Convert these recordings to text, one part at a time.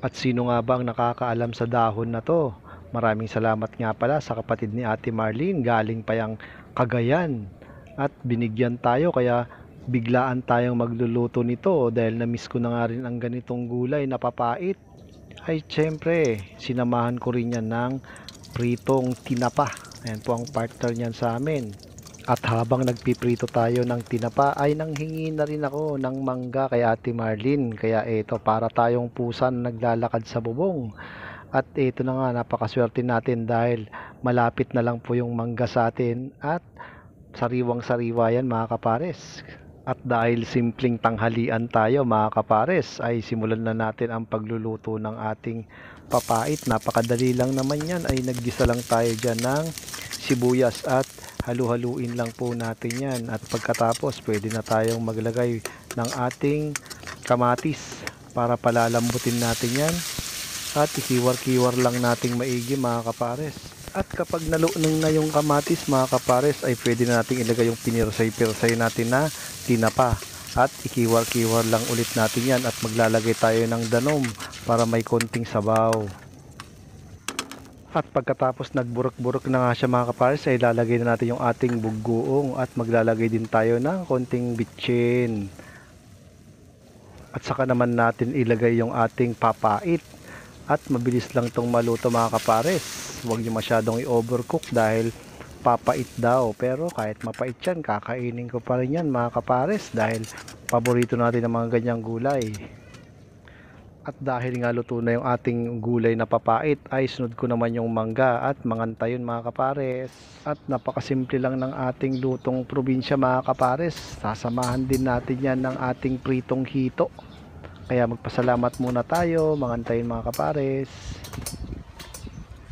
At sino nga ba ang nakakaalam sa dahon na to? Maraming salamat nga pala sa kapatid ni Ate Marlene, galing pa yang Cagayan. At binigyan tayo kaya biglaan tayong magluluto nito dahil na-miss ko na nga rin ang ganitong gulay na papait. Ay syempre, sinamahan ko rin yan ng pritong tinapa. Ayan po ang partner niyan sa amin. At habang nagpiprito tayo ng tinapa ay nanghingi na rin ako ng mangga kay Ate Marlene. Kaya eto, para tayong pusa na naglalakad sa bubong. At ito na nga, napakaswerte natin dahil malapit na lang po yung mangga sa atin at sariwang sariwa yan mga kapares. At dahil simpleng tanghalian tayo mga kapares, ay simulan na natin ang pagluluto ng ating papait. Napakadali lang naman yan, ay naggisa lang tayo dyan ng sibuyas at halu-haluin lang po natin yan. At pagkatapos pwede na tayong maglagay ng ating kamatis para palalambutin natin yan. At ikiwar-kiwar lang nating maigi mga kapares. At kapag nalunong na yung kamatis mga kapares ay pwede na nating ilagay yung pinirsay-pirsay natin na tinapa. At ikiwar-kiwar lang ulit natin yan at maglalagay tayo ng danom para may konting sabaw. At pagkatapos nagburok-burok na nga siya mga kapares ay ilalagay na natin yung ating bugoong at maglalagay din tayo ng konting bitchin. At saka naman natin ilagay yung ating papait. At mabilis lang tong maluto mga kapares. Huwag nyo masyadong i-overcook dahil papait daw. Pero kahit mapait yan, kakainin ko pa rin yan mga kapares dahil paborito natin ang mga ganyang gulay. At dahil nga luto na yung ating gulay na papait ay sunod ko naman yung mangga at mangantayon mga kapares. At napakasimple lang ng ating lutong probinsya mga kapares. Sasamahan din natin yan ng ating pritong hito. Kaya magpasalamat muna tayo, mangantayin mga kapares.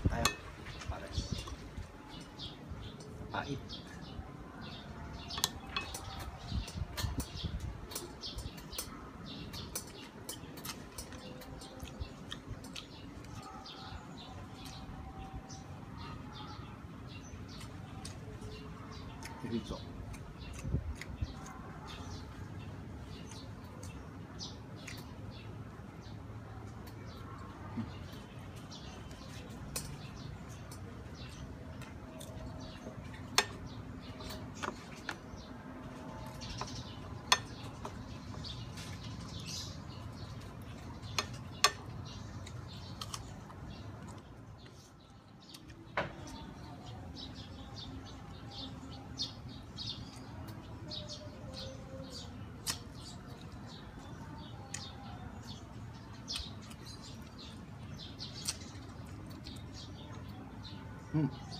Tayo, kapares. Pait. Diretso. Hmm.